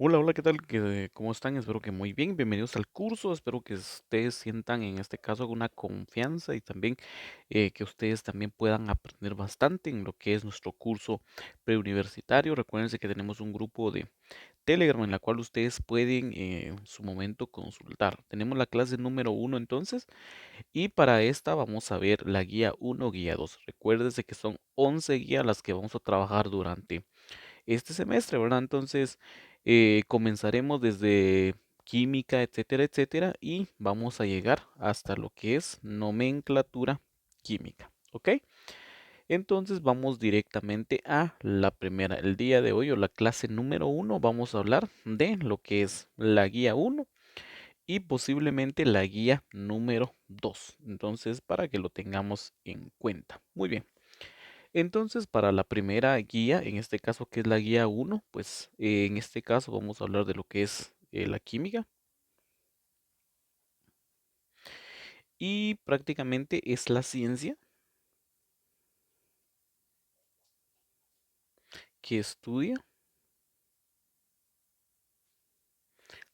Hola, hola, ¿qué tal? ¿Cómo están? Espero que muy bien. Bienvenidos al curso. Espero que ustedes sientan en este caso una confianza y también que ustedes también puedan aprender bastante en lo que es nuestro curso preuniversitario. Recuérdense que tenemos un grupo de Telegram en la cual ustedes pueden en su momento consultar. Tenemos la clase número uno entonces y para esta vamos a ver la guía uno, guía 2. Recuérdense que son 11 guías las que vamos a trabajar durante este semestre, ¿verdad? Entonces, comenzaremos desde química, etcétera, etcétera, y vamos a llegar hasta lo que es nomenclatura química, ¿ok? Entonces vamos directamente a la primera. El día de hoy o la clase número uno vamos a hablar de lo que es la guía uno y posiblemente la guía número 2. Entonces, para que lo tengamos en cuenta. Muy bien. Entonces, para la primera guía, en este caso que es la guía uno, pues en este caso vamos a hablar de lo que es la química y prácticamente es la ciencia que estudia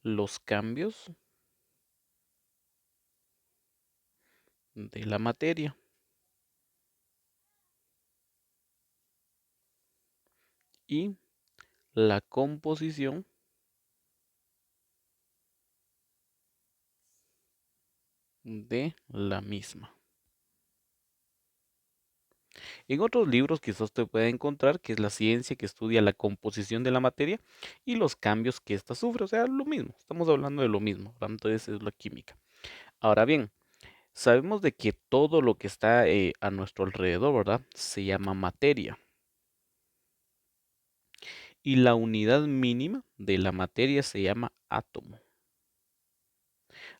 los cambios de la materia y la composición de la misma. En otros libros quizás usted pueda encontrar que es la ciencia que estudia la composición de la materia y los cambios que ésta sufre, o sea, lo mismo, estamos hablando de lo mismo, ¿verdad? Entonces es la química. Ahora bien, sabemos de que todo lo que está a nuestro alrededor, ¿verdad? Se llama materia. Y la unidad mínima de la materia se llama átomo.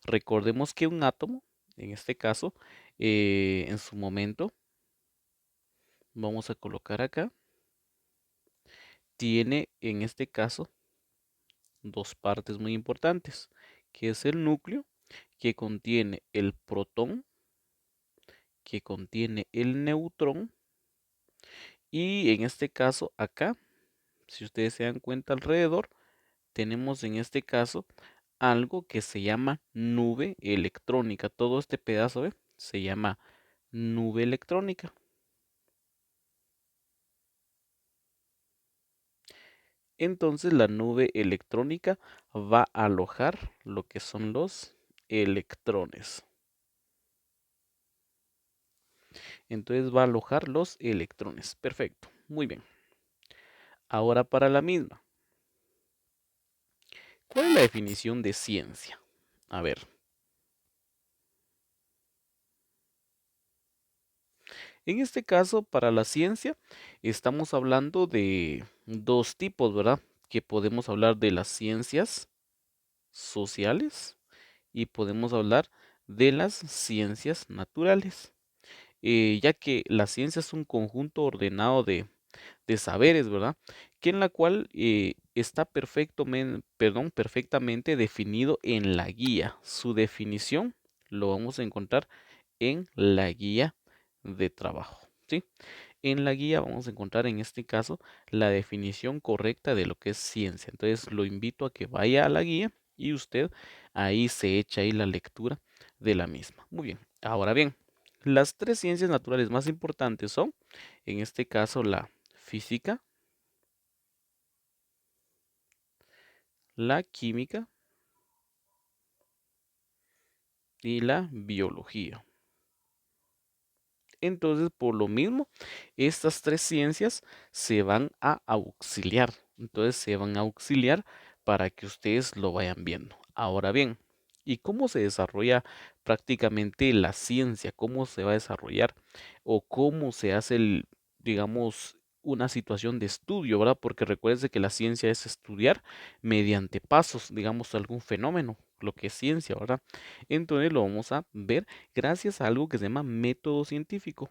Recordemos que un átomo, en este caso, en su momento, vamos a colocar acá, tiene en este caso dos partes muy importantes, que es el núcleo, que contiene el protón, que contiene el neutrón, y en este caso acá, si ustedes se dan cuenta alrededor, tenemos en este caso algo que se llama nube electrónica. Todo este pedazo, ¿ve? Se llama nube electrónica. Entonces la nube electrónica va a alojar lo que son los electrones. Entonces va a alojar los electrones. Perfecto. Muy bien. Ahora para la misma. ¿Cuál es la definición de ciencia? A ver. En este caso, para la ciencia, estamos hablando de dos tipos, ¿verdad? Que podemos hablar de las ciencias sociales y podemos hablar de las ciencias naturales, ya que la ciencia es un conjunto ordenado de saberes, ¿verdad? Que en la cual está perfectamente definido en la guía. Su definición lo vamos a encontrar en la guía de trabajo, ¿sí? En la guía vamos a encontrar en este caso la definición correcta de lo que es ciencia. Entonces lo invito a que vaya a la guía y usted ahí se echa ahí la lectura de la misma. Muy bien. Ahora bien, las tres ciencias naturales más importantes son, en este caso, la física, la química y la biología. Entonces, por lo mismo, estas tres ciencias se van a auxiliar. Entonces, se van a auxiliar para que ustedes lo vayan viendo. Ahora bien, ¿y cómo se desarrolla prácticamente la ciencia? ¿Cómo se va a desarrollar? ¿O cómo se hace digamos, una situación de estudio, ¿verdad? Porque recuerde que la ciencia es estudiar mediante pasos, digamos, algún fenómeno, lo que es ciencia, ¿verdad? Entonces lo vamos a ver gracias a algo que se llama método científico,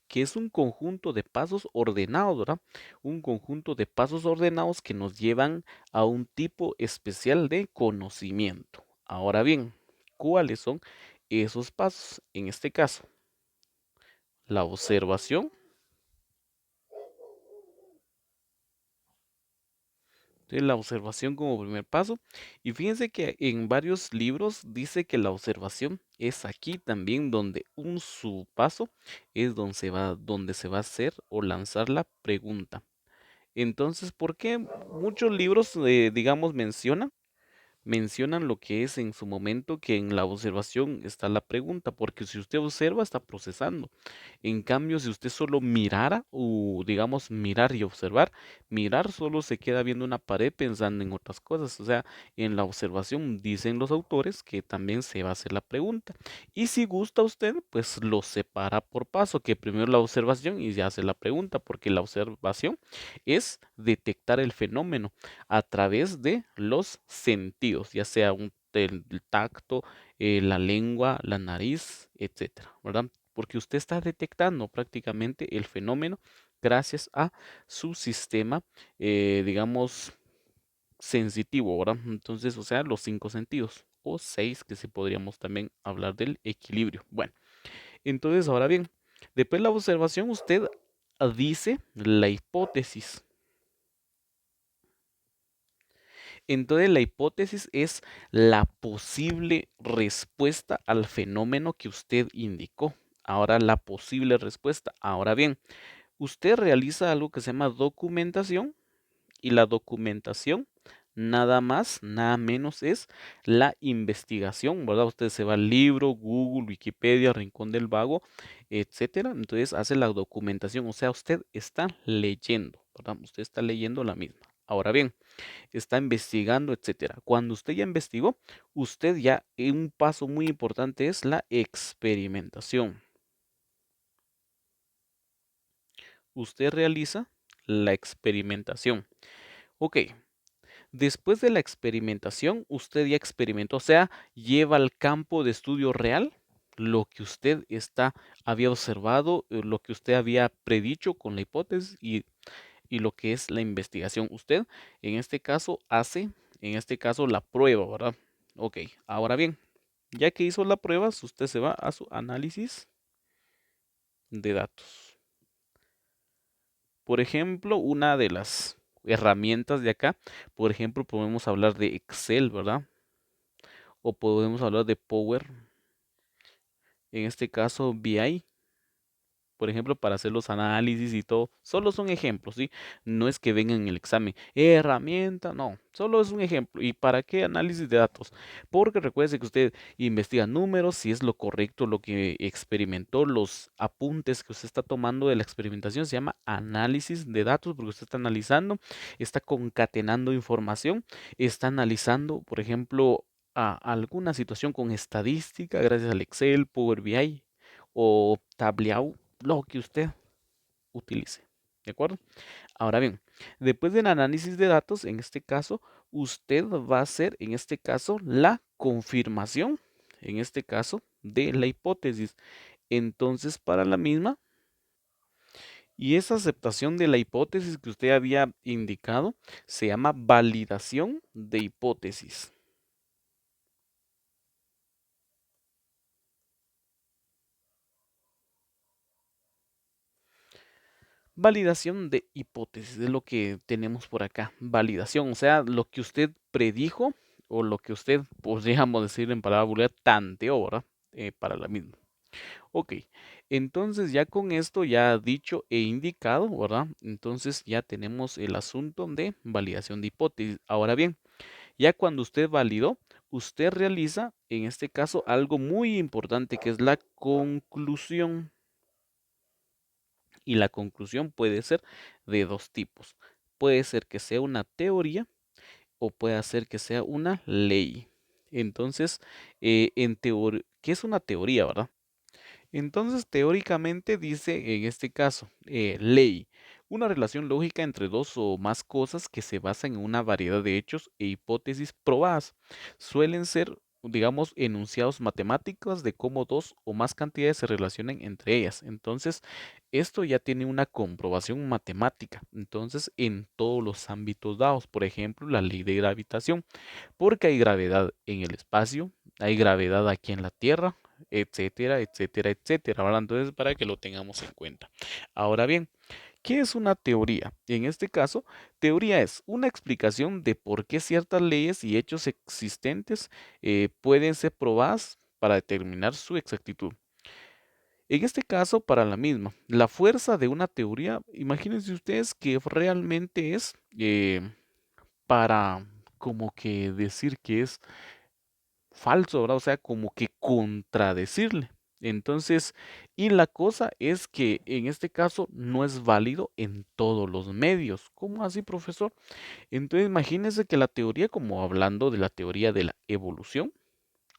que es un conjunto de pasos ordenados, ¿verdad? Un conjunto de pasos ordenados que nos llevan a un tipo especial de conocimiento. Ahora bien, ¿cuáles son esos pasos? En este caso, la observación, Entonces, la observación como primer paso. Y fíjense que en varios libros dice que la observación es aquí también donde un subpaso es donde se va a hacer o lanzar la pregunta. Entonces, ¿por qué muchos libros, digamos, mencionan lo que es en su momento que en la observación está la pregunta? Porque si usted observa, está procesando. En cambio, si usted solo mirara o digamos mirar y observar, mirar solo se queda viendo una pared pensando en otras cosas. O sea, en la observación dicen los autores que también se va a hacer la pregunta. Y si gusta usted, pues lo separa por paso, que primero la observación y ya hace la pregunta, porque la observación es detectar el fenómeno a través de los sentidos, ya sea el tacto, la lengua, la nariz, etcétera, ¿verdad? Porque usted está detectando prácticamente el fenómeno gracias a su sistema, digamos, sensitivo, ¿verdad? Entonces, o sea, los cinco sentidos, o seis, que si podríamos también hablar del equilibrio. Bueno, entonces, ahora bien, después de la observación, usted dice la hipótesis. Entonces, la hipótesis es la posible respuesta al fenómeno que usted indicó. Ahora, la posible respuesta. Ahora bien, usted realiza algo que se llama documentación y la documentación nada más, nada menos es la investigación, ¿verdad? Usted se va al libro, Google, Wikipedia, Rincón del Vago, etcétera. Entonces hace la documentación, o sea, usted está leyendo, ¿verdad? Usted está leyendo la misma. Ahora bien, está investigando, etcétera. Cuando usted ya investigó, usted ya, un paso muy importante es la experimentación. Usted realiza la experimentación. Ok, después de la experimentación, usted ya experimentó, o sea, lleva al campo de estudio real lo que usted había observado, lo que usted había predicho con la hipótesis y lo que es la investigación. Usted, en este caso, hace, en este caso, la prueba, ¿verdad? Ok, ahora bien, ya que hizo la prueba, usted se va a su análisis de datos. Por ejemplo, una de las herramientas de acá, por ejemplo, podemos hablar de Excel, ¿verdad? O podemos hablar de Power, en este caso BI, por ejemplo, para hacer los análisis y todo. Solo son ejemplos, ¿sí? No es que vengan en el examen. Herramienta, no. Solo es un ejemplo. ¿Y para qué análisis de datos? Porque recuerde que usted investiga números, si es lo correcto lo que experimentó, los apuntes que usted está tomando de la experimentación se llama análisis de datos, porque usted está analizando, está concatenando información, está analizando, por ejemplo, alguna situación con estadística gracias al Excel, Power BI o Tableau, lo que usted utilice. ¿De acuerdo? Ahora bien, después del análisis de datos, en este caso, usted va a hacer, en este caso, la confirmación, en este caso, de la hipótesis. Entonces, para la misma, y esa aceptación de la hipótesis que usted había indicado, se llama validación de hipótesis. Validación de hipótesis es lo que tenemos por acá. Validación, o sea, lo que usted predijo o lo que usted, podríamos decir en palabra vulgar, tanteó, ¿verdad? Para la misma. Ok, entonces ya con esto ya dicho e indicado, ¿verdad? Entonces ya tenemos el asunto de validación de hipótesis. Ahora bien, ya cuando usted validó, usted realiza, en este caso, algo muy importante que es la conclusión. Y la conclusión puede ser de dos tipos. Puede ser que sea una teoría o puede ser que sea una ley. Entonces, ¿qué es una teoría, verdad? Entonces, teóricamente dice en este caso, ley, una relación lógica entre dos o más cosas que se basan en una variedad de hechos e hipótesis probadas. Suelen ser, digamos, enunciados matemáticos de cómo dos o más cantidades se relacionan entre ellas. Entonces, esto ya tiene una comprobación matemática. Entonces, en todos los ámbitos dados, por ejemplo, la ley de gravitación, porque hay gravedad en el espacio, hay gravedad aquí en la Tierra, etcétera, etcétera, etcétera, ¿verdad? Entonces, para que lo tengamos en cuenta. Ahora bien, ¿Qué es una teoría? En este caso, teoría es una explicación de por qué ciertas leyes y hechos existentes pueden ser probadas para determinar su exactitud. En este caso, para la misma, la fuerza de una teoría, imagínense ustedes que realmente es para como que decir que es falso, ¿verdad? O sea, como que contradecirle. Entonces, y la cosa es que en este caso no es válido en todos los medios. ¿Cómo así, profesor? Entonces, imagínense que la teoría, como hablando de la teoría de la evolución,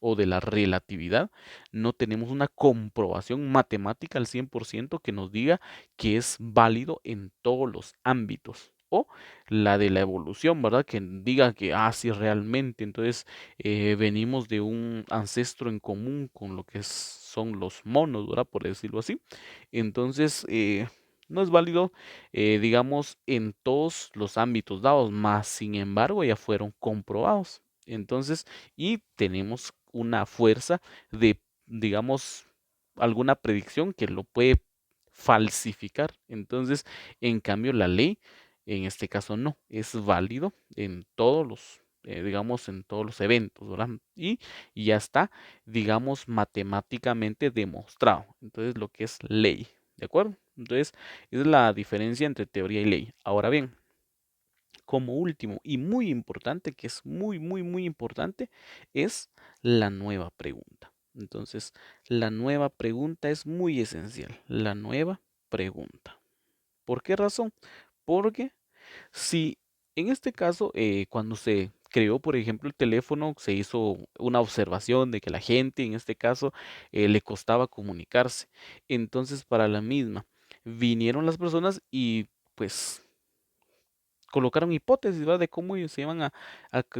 o de la relatividad, no tenemos una comprobación matemática al 100% que nos diga que es válido en todos los ámbitos. O la de la evolución, ¿verdad? Que diga que, sí, realmente, entonces venimos de un ancestro en común con lo que son los monos, ¿verdad? Por decirlo así. Entonces, no es válido, digamos, en todos los ámbitos dados, más sin embargo ya fueron comprobados. Entonces, y tenemos una fuerza de, digamos, alguna predicción que lo puede falsificar. Entonces, en cambio, la ley, en este caso no, es válido en todos los, digamos, en todos los eventos, ¿verdad? Y ya está, digamos, matemáticamente demostrado. Entonces, lo que es ley, ¿de acuerdo? Entonces, esa es la diferencia entre teoría y ley. Ahora bien, como último y muy importante, que es muy, muy, muy importante, es la nueva pregunta. Entonces, la nueva pregunta es muy esencial. La nueva pregunta. ¿Por qué razón? Porque si en este caso, cuando se creó, por ejemplo, el teléfono, se hizo una observación de que la gente, en este caso, le costaba comunicarse. Entonces, para la misma, vinieron las personas y pues colocaron hipótesis, ¿verdad? De cómo ellos se iban a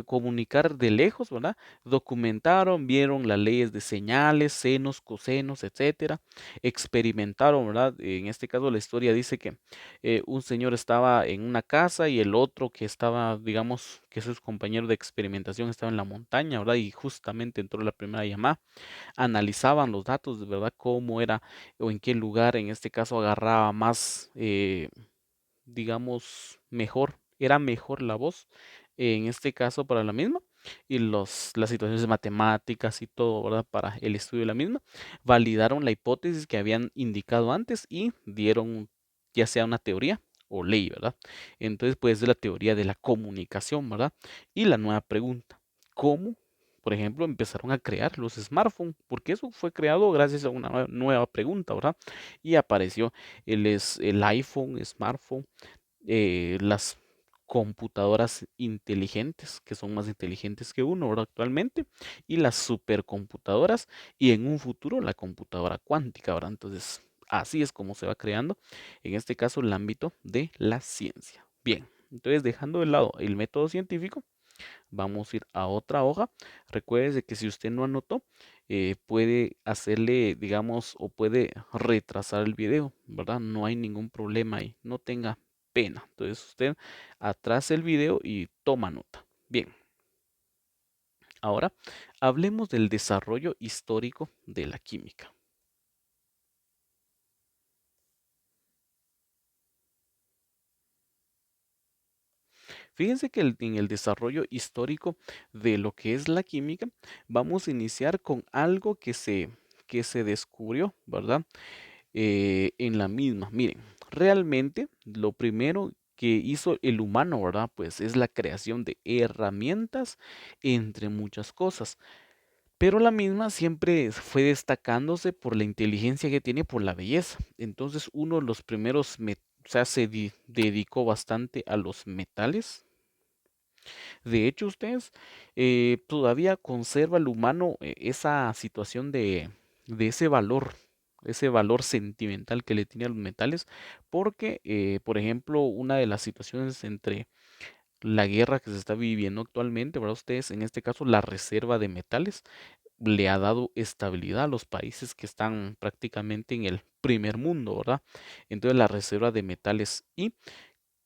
comunicar de lejos, ¿verdad? Documentaron, vieron las leyes de señales, senos, cosenos, etcétera. Experimentaron, ¿verdad? En este caso la historia dice que un señor estaba en una casa y el otro que estaba, digamos, que es su compañero de experimentación estaba en la montaña, ¿verdad? Y justamente entró la primera llamada. Analizaban los datos, de verdad, cómo era o en qué lugar, en este caso, agarraba más. Digamos, mejor, era mejor la voz, en este caso para la misma, y las situaciones de matemáticas y todo, ¿verdad? Para el estudio de la misma, validaron la hipótesis que habían indicado antes y dieron ya sea una teoría o ley, ¿verdad? Entonces, pues es la teoría de la comunicación, ¿verdad? Y la nueva pregunta, ¿cómo? Por ejemplo, empezaron a crear los smartphones, porque eso fue creado gracias a una nueva pregunta, ¿verdad? Y apareció el iPhone, smartphone, las computadoras inteligentes, que son más inteligentes que uno ahora actualmente, y las supercomputadoras, y en un futuro la computadora cuántica, ¿verdad? Entonces, así es como se va creando, en este caso, el ámbito de la ciencia. Bien, entonces dejando de lado el método científico, vamos a ir a otra hoja. Recuerde que si usted no anotó, puede hacerle, digamos, o puede retrasar el video, ¿verdad? No hay ningún problema ahí, no tenga pena. Entonces usted atrasa el video y toma nota. Bien, ahora hablemos del desarrollo histórico de la química. Fíjense que en el desarrollo histórico de lo que es la química, vamos a iniciar con algo que se descubrió, ¿verdad? En la misma. Miren, realmente lo primero que hizo el humano, ¿verdad? Pues es la creación de herramientas, entre muchas cosas. Pero la misma siempre fue destacándose por la inteligencia que tiene, por la belleza. Entonces, uno de los primeros, o sea, dedicó bastante a los metales. De hecho, ustedes todavía conserva el humano esa situación de ese valor sentimental que le tiene a los metales, porque, por ejemplo, una de las situaciones entre la guerra que se está viviendo actualmente, ¿verdad? Ustedes, en este caso, la reserva de metales le ha dado estabilidad a los países que están prácticamente en el primer mundo, ¿verdad? Entonces, la reserva de metales y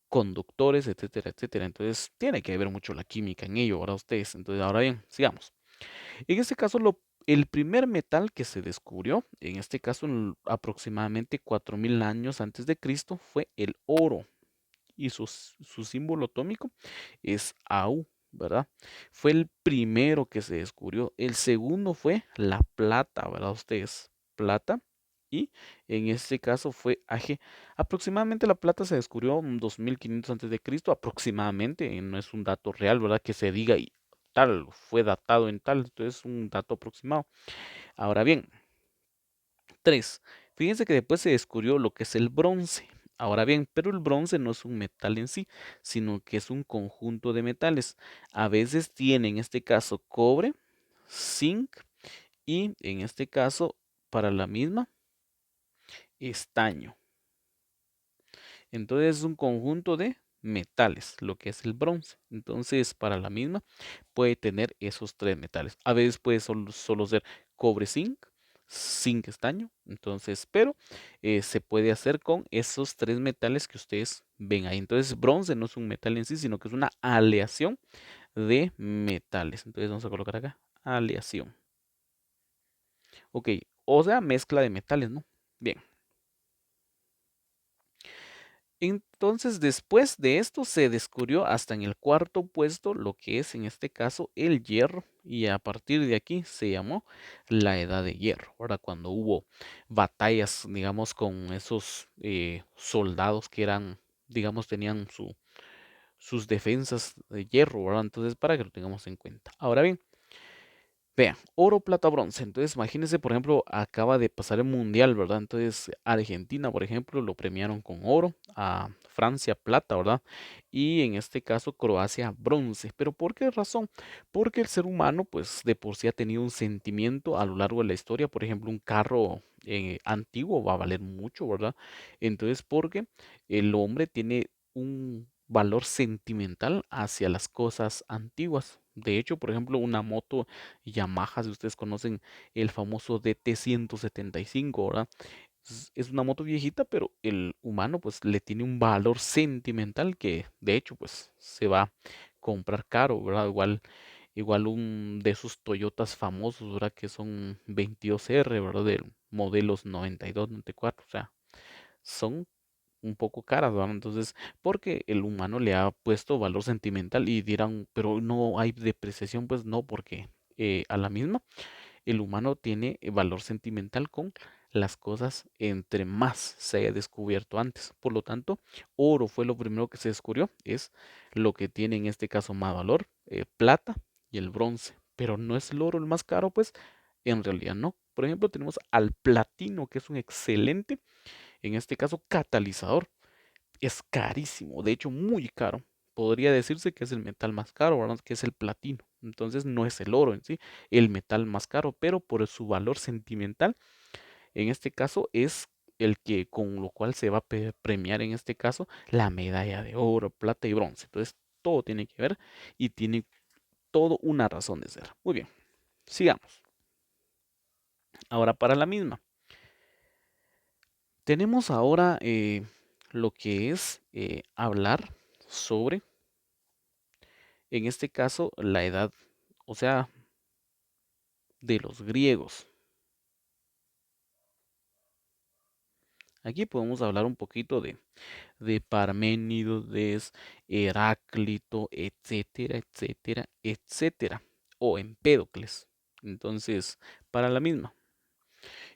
conductores, etcétera, etcétera. Entonces, tiene que ver mucho la química en ello, ¿verdad? Ustedes. Entonces, ahora bien, sigamos. En este caso, El primer metal que se descubrió, en este caso aproximadamente 4000 años antes de Cristo, fue el oro y su símbolo atómico es Au, ¿verdad? Fue el primero que se descubrió. El segundo fue la plata, ¿verdad? Ustedes, plata. Y en este caso fue Ag. Aproximadamente la plata se descubrió en 2500 antes de Cristo, aproximadamente, no es un dato real, ¿verdad? Que se diga y tal, fue datado en tal, entonces es un dato aproximado. Ahora bien, 3. Fíjense que después se descubrió lo que es el bronce. Ahora bien, pero el bronce no es un metal en sí, sino que es un conjunto de metales. A veces tiene en este caso cobre, zinc y en este caso para la misma estaño. Entonces es un conjunto de metales, lo que es el bronce. Entonces para la misma puede tener esos tres metales. A veces puede solo ser cobre zinc, zinc estaño. Entonces, pero se puede hacer con esos tres metales que ustedes ven ahí. Entonces bronce no es un metal en sí, sino que es una aleación de metales. Entonces vamos a colocar acá aleación. Ok, o sea, mezcla de metales, ¿no? Bien. Entonces, después de esto se descubrió hasta en el cuarto puesto lo que es en este caso el hierro y a partir de aquí se llamó la edad de hierro. Ahora, cuando hubo batallas, digamos, con esos soldados que eran, digamos, tenían sus defensas de hierro, ¿verdad? Entonces, para que lo tengamos en cuenta. Ahora bien, vean, oro, plata, bronce. Entonces, imagínense, por ejemplo, acaba de pasar el mundial, ¿verdad? Entonces, Argentina, por ejemplo, lo premiaron con oro, a Francia, plata, ¿verdad? Y en este caso, Croacia, bronce. ¿Pero por qué razón? Porque el ser humano, pues, de por sí ha tenido un sentimiento a lo largo de la historia. Por ejemplo, un carro antiguo va a valer mucho, ¿verdad? Entonces, porque el hombre tiene un valor sentimental hacia las cosas antiguas. De hecho, por ejemplo, una moto Yamaha, si ustedes conocen el famoso DT175, ¿verdad? Es una moto viejita, pero el humano pues le tiene un valor sentimental que de hecho pues se va a comprar caro, ¿verdad? Igual un de esos Toyotas famosos, ¿verdad? Que son 22R, ¿verdad? De modelos 92, 94, o sea, son un poco caras, ¿verdad? Entonces, porque el humano le ha puesto valor sentimental y dirán, pero no hay depreciación, pues no, porque a la misma, el humano tiene valor sentimental con las cosas entre más se haya descubierto antes. Por lo tanto, oro fue lo primero que se descubrió, es lo que tiene en este caso más valor, plata y el bronce. Pero no es el oro el más caro, pues en realidad no. Por ejemplo, tenemos al platino, que es un excelente, en este caso, catalizador. Es carísimo, de hecho muy caro. Podría decirse que es el metal más caro, ¿verdad? Que es el platino. Entonces no es el oro en sí, el metal más caro, pero por su valor sentimental, en este caso es el que con lo cual se va a premiar en este caso la medalla de oro, plata y bronce. Entonces todo tiene que ver y tiene todo una razón de ser. Muy bien, sigamos. Ahora para la misma. Tenemos ahora lo que es hablar sobre en este caso la edad, o sea, de los griegos. Aquí podemos hablar un poquito de Parménides, Heráclito, etcétera, etcétera, etcétera, o Empédocles. Entonces, para la misma.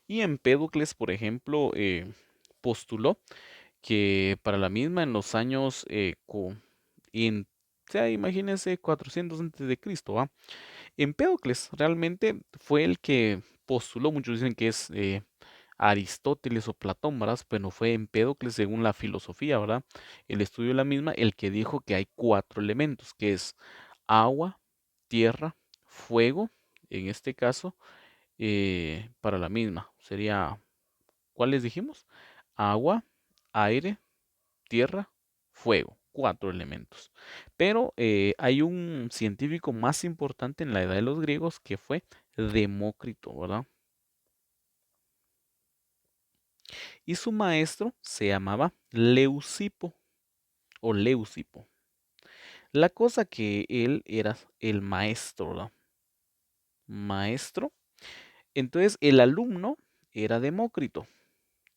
Y Empédocles, por ejemplo, postuló que para la misma en los años, en, o sea, imagínense 400 antes de Cristo, ¿va? Empédocles realmente fue el que postuló, muchos dicen que es Aristóteles o Platón, ¿verdad? Pero fue Empédocles según la filosofía, ¿verdad? El estudio de la misma, el que dijo que hay cuatro elementos, que es agua, tierra, fuego, en este caso, para la misma, sería, ¿cuáles dijimos? Agua, aire, tierra, fuego, cuatro elementos. Pero hay un científico más importante en la edad de los griegos que fue Demócrito, ¿verdad? Y su maestro se llamaba Leucipo o Leucipo. La cosa que él era el maestro, ¿verdad? Maestro Entonces el alumno era Demócrito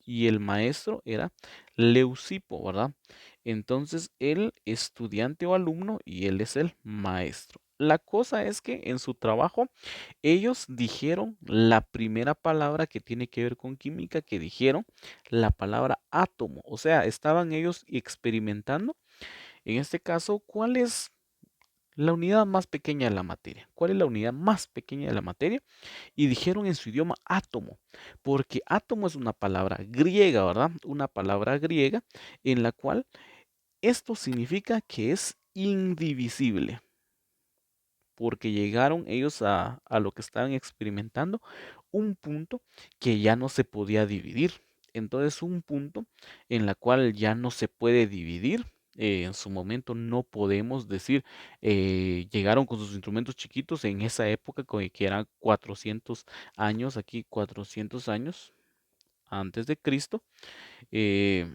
y el maestro era Leucipo, ¿verdad? Entonces el estudiante o alumno y él es el maestro. La cosa es que en su trabajo ellos dijeron la primera palabra que tiene que ver con química, que dijeron la palabra átomo. O sea, estaban ellos experimentando, en este caso, cuál es la unidad más pequeña de la materia. ¿Cuál es la unidad más pequeña de la materia? Y dijeron en su idioma átomo, porque átomo es una palabra griega, ¿verdad? Una palabra griega en la cual esto significa que es indivisible, porque llegaron ellos a lo que estaban experimentando, un punto que ya no se podía dividir. Entonces, un punto en la cual ya no se puede dividir. En su momento no podemos decir, llegaron con sus instrumentos chiquitos en esa época que eran 400 años, aquí 400 años antes de Cristo, eh,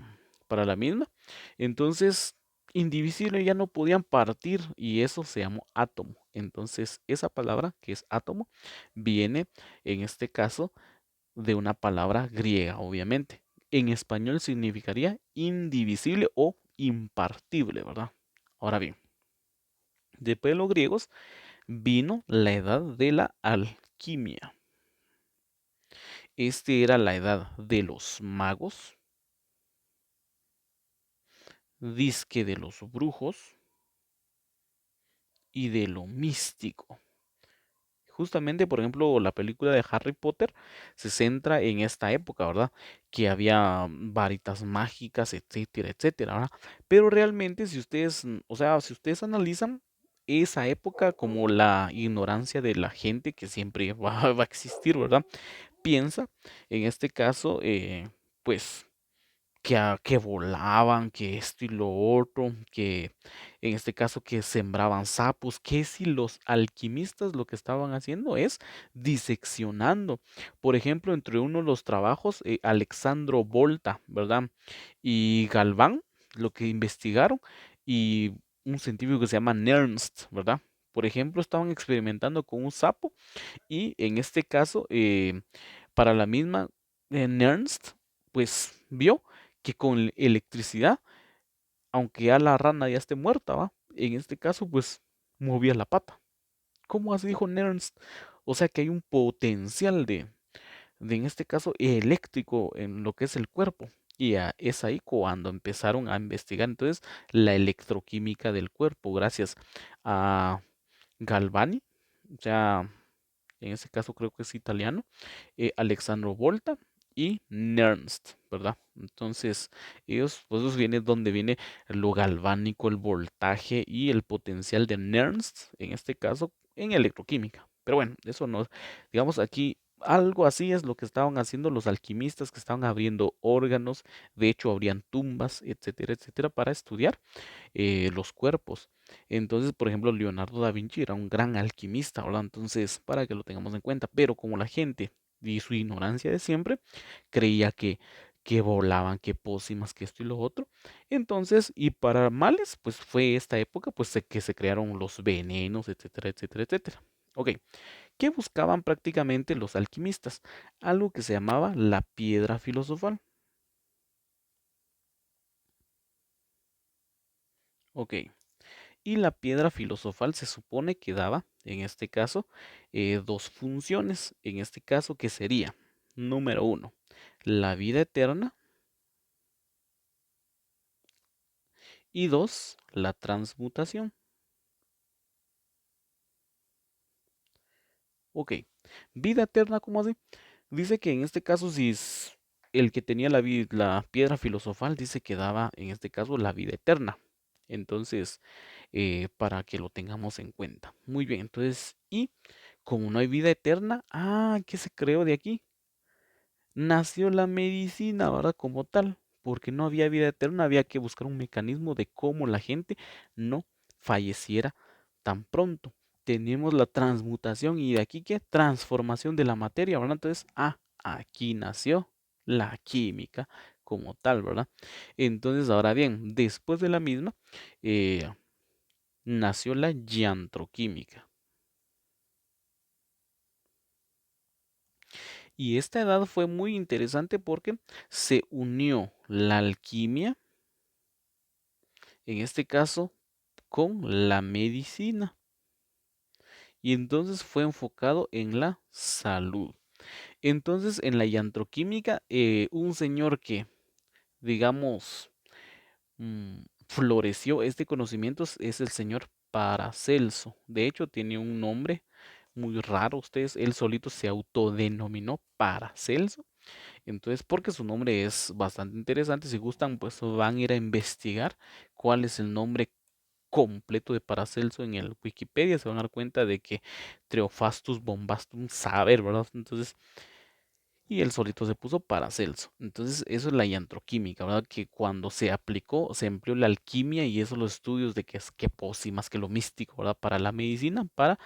para la misma. Entonces, indivisible ya no podían partir y eso se llamó átomo. Entonces, esa palabra que es átomo viene en este caso de una palabra griega, obviamente. En español significaría indivisible o impartible, ¿verdad? Ahora bien, después de los griegos vino la edad de la alquimia. Este era la edad de los magos, disque de los brujos y de lo místico. Justamente, por ejemplo, la película de Harry Potter se centra en esta época, ¿verdad? Que había varitas mágicas, etcétera, etcétera, ¿verdad? Pero realmente, si ustedes, o sea, si ustedes analizan esa época como la ignorancia de la gente que siempre va a existir, ¿verdad? Piensa, en este caso, pues que volaban, que esto y lo otro, que en este caso que sembraban sapos, que si los alquimistas lo que estaban haciendo es diseccionando. Por ejemplo, entre uno de los trabajos, Alexandro Volta, ¿verdad? Y Galván, lo que investigaron, y un científico que se llama Nernst, ¿verdad? Por ejemplo, estaban experimentando con un sapo y en este caso, para la misma Nernst, pues vio que con electricidad, aunque ya la rana ya esté muerta, ¿va? En este caso, pues movía la pata. ¿Cómo así dijo Nernst? O sea que hay un potencial en este caso, eléctrico en lo que es el cuerpo. Y es ahí cuando empezaron a investigar entonces la electroquímica del cuerpo, gracias a Galvani, o sea, en ese caso creo que es italiano, Alexandro Volta y Nernst, ¿verdad? Entonces, ellos, pues eso viene donde viene lo galvánico, el voltaje y el potencial de Nernst, en este caso, en electroquímica. Pero bueno, eso no, digamos aquí, algo así es lo que estaban haciendo los alquimistas que estaban abriendo órganos, de hecho abrían tumbas, etcétera, etcétera, para estudiar los cuerpos. Entonces, por ejemplo, Leonardo da Vinci era un gran alquimista, ¿verdad? Entonces, para que lo tengamos en cuenta, pero como la gente y su ignorancia de siempre creía que volaban, que pócimas, que esto y lo otro. Entonces, y para males, pues fue esta época, pues que se crearon los venenos, etcétera, etcétera, etcétera. Ok, ¿qué buscaban prácticamente los alquimistas? Algo que se llamaba la piedra filosofal. Ok, y la piedra filosofal se supone que daba, en este caso, dos funciones. En este caso, que sería, número uno, la vida eterna y dos, la transmutación. Ok, vida eterna, ¿cómo así? Dice que en este caso, si es el que tenía la piedra filosofal, dice que daba, en este caso, la vida eterna. Entonces, para que lo tengamos en cuenta. Muy bien, entonces, y como no hay vida eterna, ¿qué se creó de aquí? Nació la medicina, ¿verdad? Como tal, porque no había vida eterna, había que buscar un mecanismo de cómo la gente no falleciera tan pronto. Tenemos la transmutación y de aquí qué transformación de la materia, ¿verdad? Entonces, aquí nació la química como tal, ¿verdad? Entonces, ahora bien, después de la misma, eh, nació la yantroquímica. Y esta edad fue muy interesante porque se unió la alquimia, en este caso, con la medicina. Y entonces fue enfocado en la salud. Entonces, en la iantroquímica, un señor que, digamos, floreció este conocimiento es el señor Paracelso. De hecho, tiene un nombre muy raro. Ustedes, él solito se autodenominó Paracelso. Entonces, porque su nombre es bastante interesante, si gustan, pues van a ir a investigar cuál es el nombre completo de Paracelso en el Wikipedia. Se van a dar cuenta de que Theophrastus Bombastum Saber, ¿verdad? Entonces, y él solito se puso Paracelso. Entonces, eso es la iantroquímica, ¿verdad? Que cuando se aplicó, se empleó la alquimia y eso los estudios de que es que y más que lo místico, ¿verdad? Para la medicina, para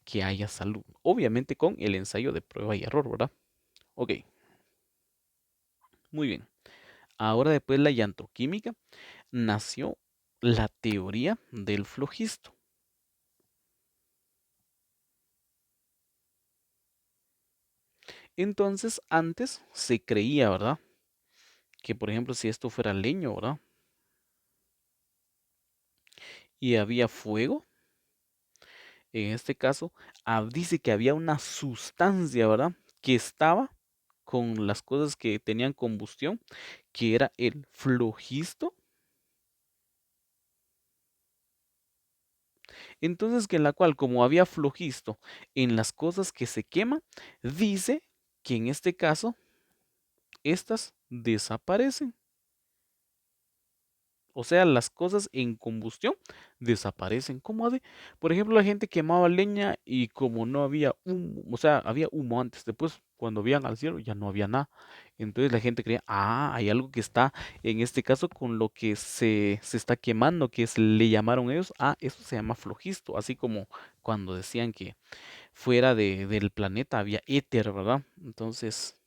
que haya salud. Obviamente con el ensayo de prueba y error, ¿verdad? Ok, muy bien. Ahora después de la iantroquímica nació la teoría del flogisto. Entonces, antes se creía, ¿verdad? Que por ejemplo, si esto fuera leño, ¿verdad? Y había fuego, en este caso, dice que había una sustancia, ¿verdad? Que estaba con las cosas que tenían combustión, que era el flogisto. Entonces, que en la cual, como había flogisto en las cosas que se queman, dice que en este caso, estas desaparecen. O sea, las cosas en combustión desaparecen. ¿Cómo hace? Por ejemplo, la gente quemaba leña y como no había humo, o sea, había humo antes, después cuando veían al cielo ya no había nada. Entonces la gente creía, hay algo que está, en este caso, con lo que se está quemando, le llamaron ellos, eso se llama flogisto, así como cuando decían que fuera del planeta había éter, ¿verdad? Entonces,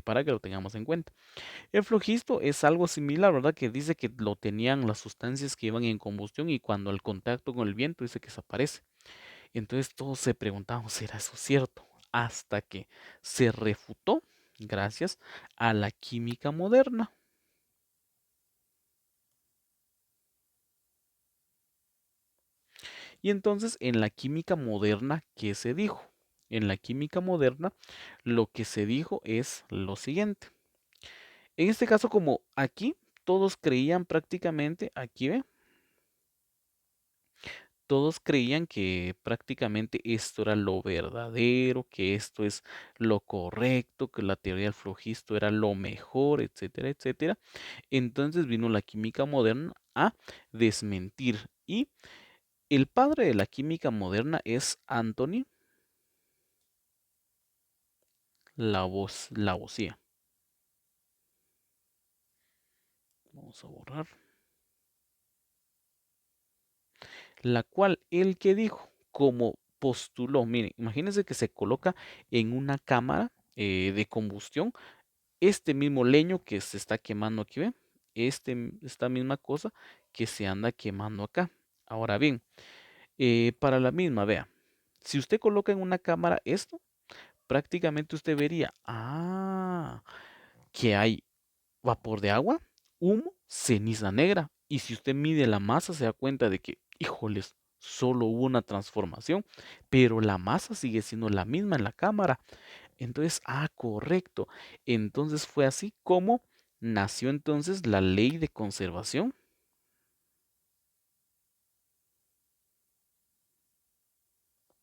para que lo tengamos en cuenta. El flogisto es algo similar, ¿verdad? Que dice que lo tenían las sustancias que iban en combustión y cuando al contacto con el viento dice que desaparece. Entonces todos se preguntaban, ¿será eso cierto? Hasta que se refutó gracias a la química moderna. Y entonces en la química moderna, ¿qué se dijo? En la química moderna, lo que se dijo es lo siguiente. En este caso, como aquí todos creían prácticamente, aquí ve, todos creían que prácticamente esto era lo verdadero, que esto es lo correcto, que la teoría del flogisto era lo mejor, etcétera, etcétera. Entonces vino la química moderna a desmentir. Y el padre de la química moderna es Anthony Lavoisier. Vamos a borrar. La cual el que dijo, como postuló, miren, imagínense que se coloca en una cámara de combustión este mismo leño que se está quemando aquí, ¿ve? Esta misma cosa que se anda quemando acá. Ahora bien, para la misma, vea, si usted coloca en una cámara esto, prácticamente usted vería, que hay vapor de agua, humo, ceniza negra. Y si usted mide la masa, se da cuenta de que, híjoles, solo hubo una transformación, pero la masa sigue siendo la misma en la cámara. Entonces, correcto. Entonces fue así como nació entonces la ley de conservación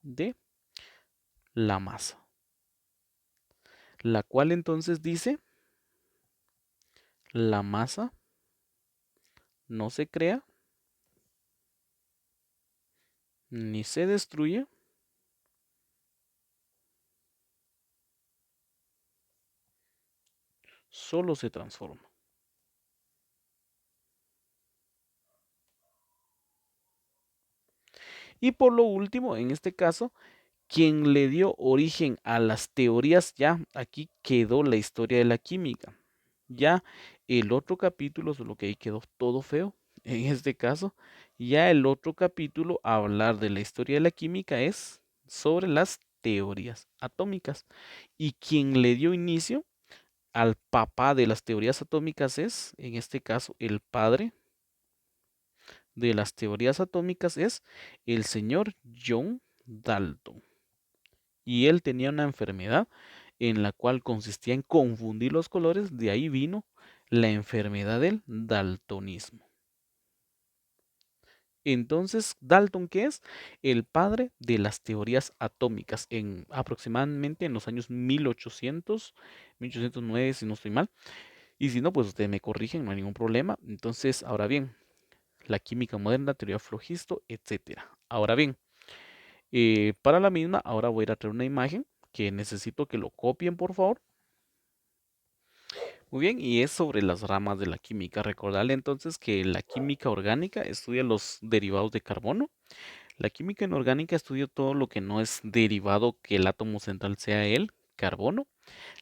de la masa, la cual entonces dice, la masa no se crea ni se destruye, solo se transforma. Y por lo último, en este caso, quien le dio origen a las teorías, ya aquí quedó la historia de la química. Ya el otro capítulo, solo que ahí quedó todo feo, en este caso, ya el otro capítulo a hablar de la historia de la química es sobre las teorías atómicas. Y quien le dio inicio al papá de las teorías atómicas es, en este caso, el padre de las teorías atómicas es el señor John Dalton. Y él tenía una enfermedad en la cual consistía en confundir los colores, de ahí vino la enfermedad del daltonismo. Entonces, Dalton, ¿qué es? El padre de las teorías atómicas, en aproximadamente en los años 1800, 1809, si no estoy mal. Y si no, pues ustedes me corrigen, no hay ningún problema. Entonces, ahora bien, la química moderna, teoría flogisto, etcétera. Ahora bien, para la misma, ahora voy a ir a traer una imagen que necesito que lo copien, por favor. Muy bien, y es sobre las ramas de la química. Recordarle entonces que la química orgánica estudia los derivados de carbono. La química inorgánica estudia todo lo que no es derivado, que el átomo central sea el carbono.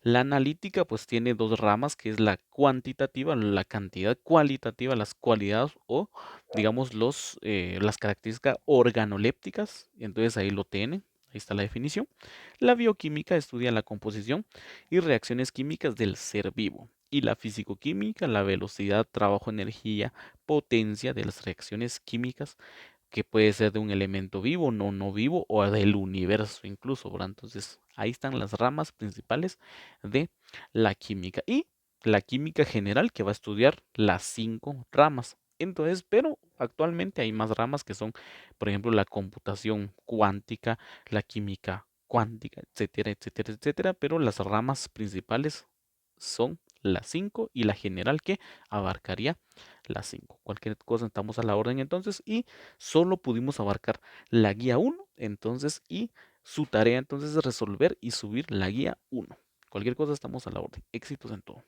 La analítica pues tiene dos ramas, que es la cuantitativa, la cantidad cualitativa, las cualidades o digamos las características organolépticas. Entonces ahí lo tienen, ahí está la definición. La bioquímica estudia la composición y reacciones químicas del ser vivo. Y la fisicoquímica, la velocidad, trabajo, energía, potencia de las reacciones químicas que puede ser de un elemento vivo, no vivo o del universo incluso, ¿verdad? Entonces, ahí están las ramas principales de la química y la química general que va a estudiar las 5 ramas. Entonces, pero actualmente hay más ramas que son, por ejemplo, la computación cuántica, la química cuántica, etcétera, etcétera, etcétera, pero las ramas principales son las 5 y la general que abarcaría las 5. Cualquier cosa estamos a la orden entonces y solo pudimos abarcar la guía 1 entonces y su tarea entonces es resolver y subir la guía 1. Cualquier cosa estamos a la orden. Éxitos en todo.